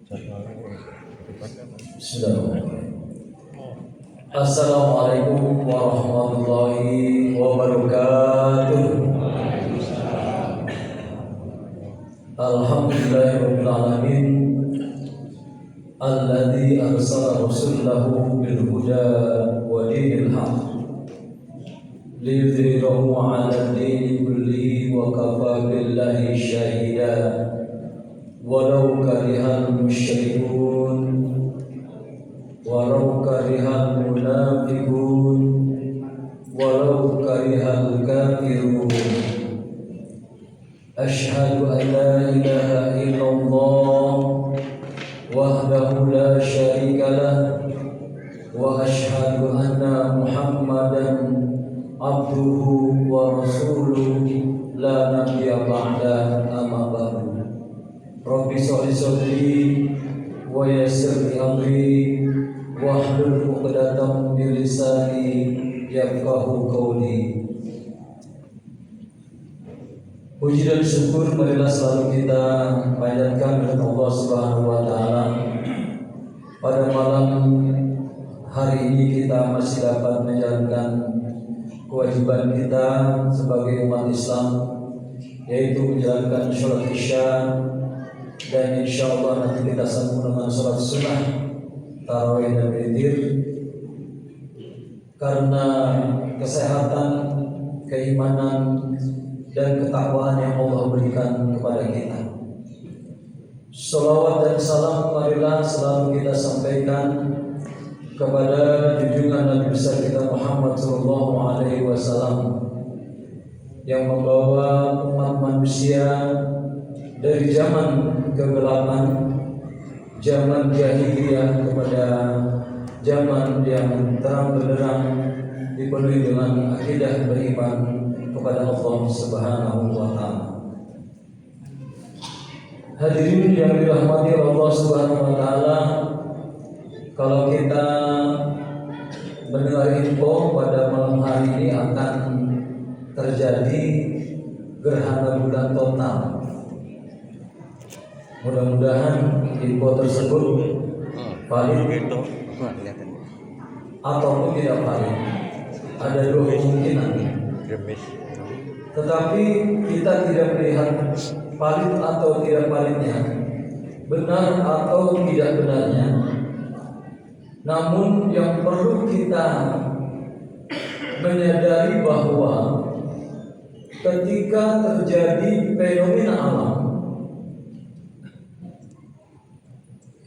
Assalamualaikum warahmatullahi wabarakatuh. Alhamdulillahirabbil alamin alladzi arsala rasulahu bil huda wa dinil haqq liyudhhirahu 'ala ad-dini kullihi wa kafa billahi shahida walau karihal musyrikun walau karihal munafiqun walau karihal kafirun. Asyhadu an la ilaha illallah wahdahu la syarika lah wa asyhadu anna Muhammadan abduhu wa rasuluhu la nabiyya ba'da amma ba'du. Rabbi sholli sholli wa yassir li amri wahlul 'uqdatam min lisani yafqahu qawli. Puji dan syukur marilah selalu kita panjatkan kepada Allah Subhanahu wa taala. Pada malam hari ini kita masih dapat menjalankan kewajiban kita sebagai umat Islam, yaitu menjalankan sholat Isya, dan insya Allah nanti kita sambung dengan sholat sunnah tarawih dan witir. Karena kesehatan, keimanan dan ketakwaan yang Allah berikan kepada kita, salawat dan salam marilah selalu kita sampaikan kepada junjungan Nabi besar kita Muhammad sallallahu alaihi wasallam yang membawa umat manusia dari zaman kegelapan, zaman jahiliyah kepada zaman yang terang benderang dipenuhi dengan akidah beriman kepada Allah Subhanahu wa taala. Hadirin yang dirahmati Allah Subhanahu wa taala, kalau kita mendengar info pada malam hari ini akan terjadi gerhana bulan total. Mudah-mudahan info tersebut valid ataupun tidak valid. Ada dua kemungkinan. Tetapi kita tidak melihat valid atau tidak validnya, benar atau tidak benarnya. Namun yang perlu kita menyadari bahwa ketika terjadi fenomena alam,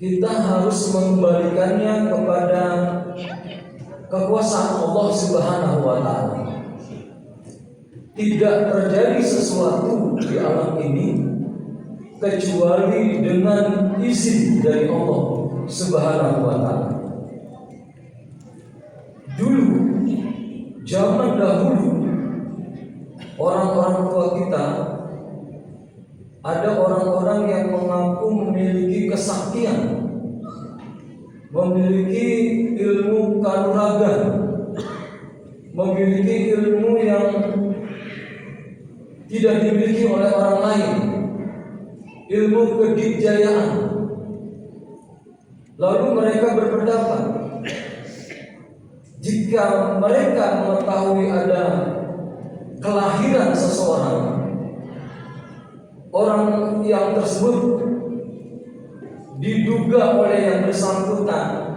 kita harus mengembalikannya kepada kekuasaan Allah Subhanahu wa taala. Tidak terjadi sesuatu di alam ini kecuali dengan izin dari Allah Subhanahu wa taala. Dulu, zaman dahulu, orang-orang tua kita, ada orang-orang yang mengaku memiliki kesaktian, memiliki ilmu kanuragan, memiliki ilmu yang tidak dimiliki oleh orang lain, ilmu kedikjayaan. Lalu mereka berpendapat, jika mereka mengetahui ada kelahiran seseorang, orang yang tersebut diduga oleh yang bersangkutan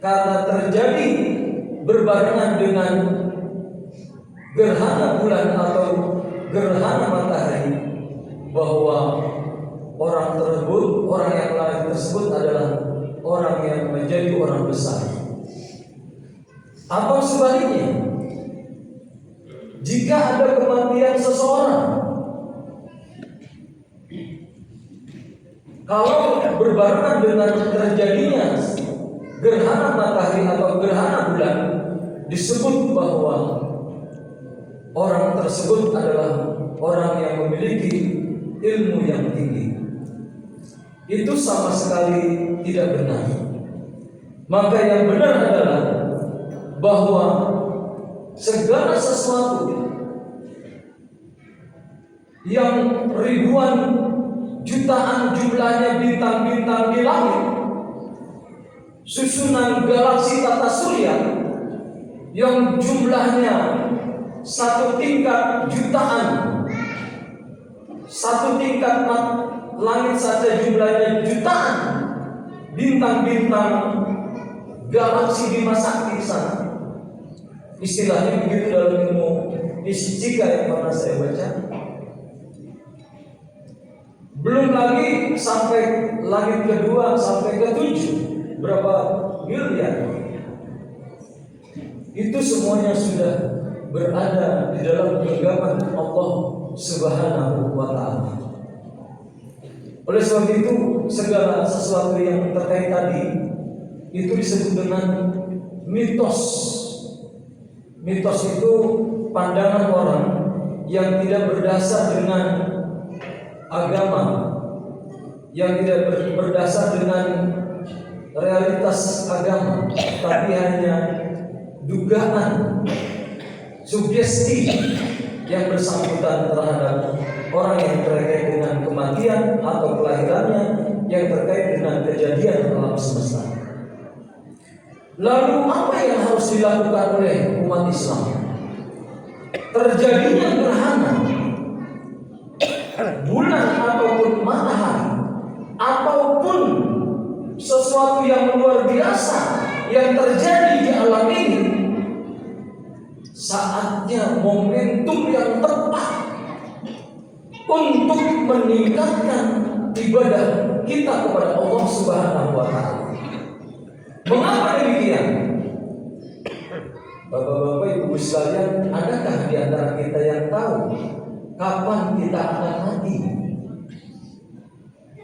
karena terjadi berbarengan dengan gerhana bulan atau gerhana matahari, bahwa orang tersebut, orang yang lahir tersebut adalah orang yang menjadi orang besar. Atau sebaliknya, jika ada kematian seseorang, kalau berbarengan dengan terjadinya gerhana matahari atau gerhana bulan, disebut bahwa orang tersebut adalah orang yang memiliki ilmu yang tinggi. Itu sama sekali tidak benar. Maka yang benar adalah bahwa segala sesuatu yang ribuan jutaan jumlahnya bintang-bintang di langit, susunan galaksi tata surya yang jumlahnya satu tingkat jutaan, satu tingkat langit saja jumlahnya jutaan, bintang-bintang galaksi Bima Sakti di sana. Istilahnya begitu dalam ilmu fisika yang pernah saya baca. Belum lagi sampai langit kedua sampai ke 7, berapa miliar. Itu semuanya sudah berada di dalam genggaman Allah Subhanahu wa Ta'ala. Oleh sebab itu, segala sesuatu yang terkait tadi itu disebut dengan mitos. Mitos itu pandangan orang yang tidak berdasar dengan agama, yang tidak berdasar dengan realitas agama, tapi hanya dugaan, sugesti yang bersangkutan terhadap orang yang terkait dengan kematian atau kelahirannya, yang terkait dengan kejadian alam semesta. Lalu apa yang harus dilakukan oleh umat Islam? Terjadinya gerhana bulan ataupun matahari ataupun sesuatu yang luar biasa yang terjadi di alam ini, saatnya momentum yang tepat untuk meningkatkan ibadah kita kepada Allah Subhanahu wa Ta'ala. Mengapa demikian? Bapak-bapak, ibu sekalian, adakah di antara kita yang tahu kapan kita akan mati?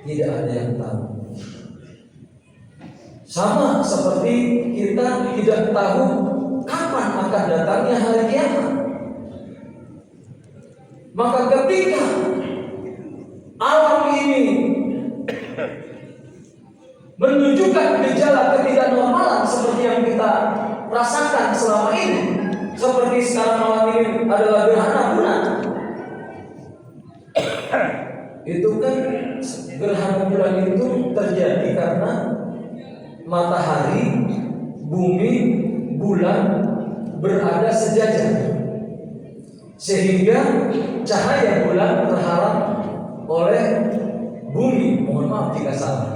Tidak ada yang tahu. Sama seperti kita tidak tahu kapan akan datangnya hari kiamat. Maka ketika alam ini menunjukkan gejala ketidaknormalan seperti yang kita rasakan selama ini, seperti sekarang malam ini adalah gerhana bulan. Itu kan gerhana bulan itu terjadi karena matahari, bumi, bulan berada sejajar, sehingga cahaya bulan terhalang oleh bumi. Mohon maaf jika salah.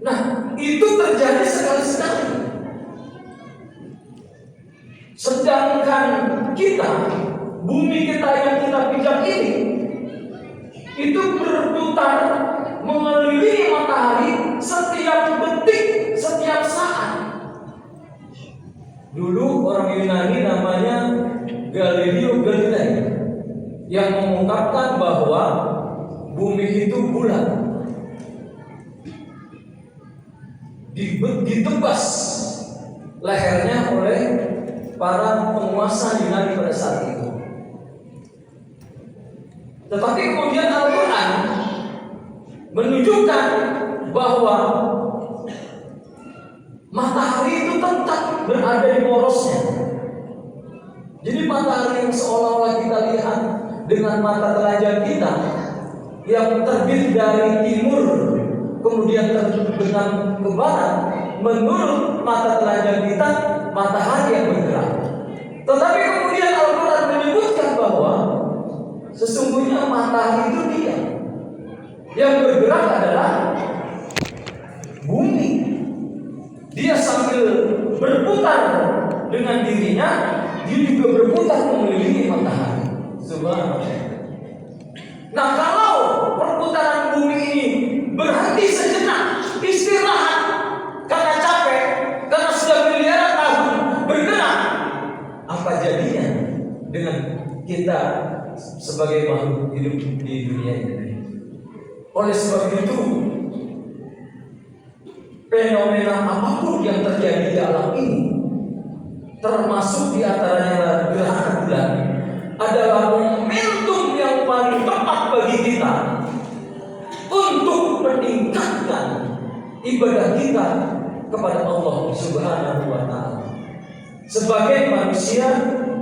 Nah, itu terjadi sekali-sekali. Sedangkan kita, bumi kita yang kita pijak ini, itu berputar mengelilingi matahari setiap detik, setiap saat. Dulu orang Yunani namanya Galileo Galilei yang mengungkapkan bahwa bumi itu bulat, ditebas lehernya oleh para penguasa Yunani pada saat itu. Tetapi kemudian Al-Quran menunjukkan bahwa matahari itu tetap berada di porosnya. Jadi matahari yang seolah-olah kita lihat dengan mata telanjang kita, yang terbit dari timur kemudian terbenam ke barat, menurut mata telanjang kita matahari yang bergerak. Tetapi kemudian Al-Quran menyebutkan bahwa sesungguhnya matahari itu diam, yang bergerak adalah bumi. Dia sambil berputar dengan dirinya, dia juga berputar mengelilingi matahari. Subhanallah. Nah, kalau perputaran bumi ini berhenti sejenak, istirahat karena capek, karena sudah miliaran tahun bergerak, apa jadinya dengan kita sebagai makhluk hidup di dunia ini? Oleh sebab itu, fenomena apapun yang terjadi di alam ini, termasuk di antaranya gerhana bulan, adalah momentum yang paling tepat bagi kita untuk meningkatkan ibadah kita kepada Allah Subhanahu wa Ta'ala. Sebagai manusia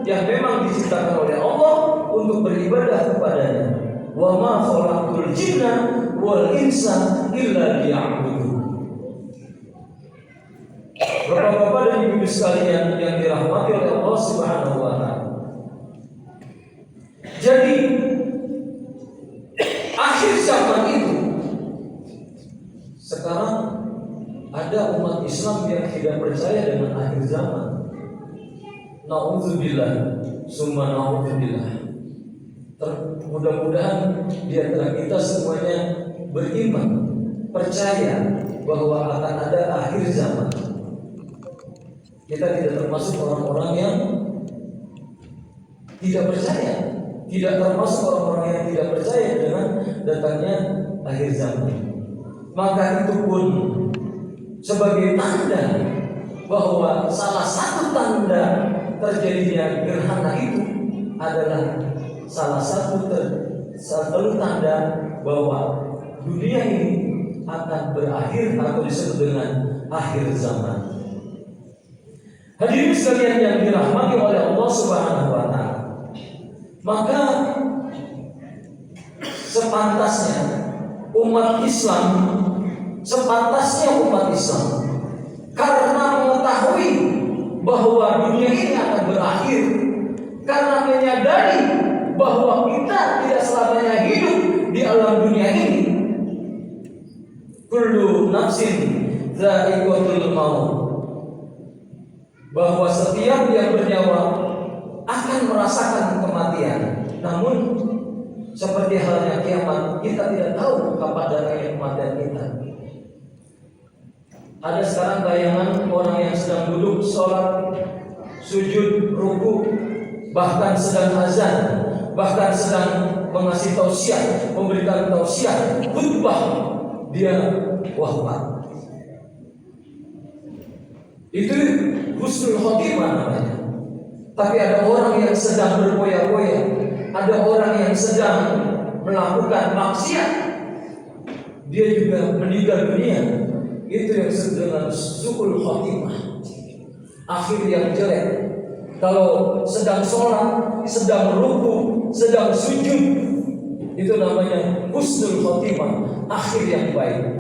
yang memang diciptakan oleh Allah untuk beribadah kepadanya. Wa ma khalaqtul jinna wal insa illa liya'budun. Bapak-bapak dan ibu sekalian yang dirahmati oleh Allah Subhanahu wa taala. Jadi akhir zaman itu sekarang ada umat Islam yang tidak percaya dengan akhir zaman. Nauzubillah, summa nauzubillah. Mudah-mudahan di antara kita semuanya beriman, percaya bahwa akan ada akhir zaman. Kita tidak termasuk orang-orang yang tidak percaya, tidak termasuk orang-orang yang tidak percaya dengan datangnya akhir zaman. Maka itu pun sebagai tanda bahwa salah satu tanda terjadinya gerhana itu adalah salah satu tanda bahwa dunia ini akan berakhir atau disebut dengan akhir zaman. Hadirin sekalian yang dirahmati oleh Allah Subhanahu wa taala. Maka sepantasnya umat Islam karena mengetahui bahwa dunia ini akan berakhir, karena menyadari bahwa kita tidak selamanya hidup di alam dunia ini. Kullu nafsin dha'iqatul maut, bahwa setiap yang bernyawa akan merasakan kematian. Namun seperti halnya kiamat, kita tidak tahu kapan datangnya kematian kita. Ada sekarang tayangan orang yang sedang duduk sholat, sujud, ruku, bahkan sedang azan, bahkan sedang mengasih tausiah, memberikan tausiah, khutbah, dia wafat. Itu husnul khotimah namanya. Tapi ada orang yang sedang berpoya-poya, ada orang yang sedang melakukan maksiat, dia juga meninggal dunia. Itu yang disebut dengan su'ul khotimah, akhir yang jelek. Kalau sedang sholat, sedang ruku, sedang sujud, itu namanya husnul khotimah, akhir yang baik.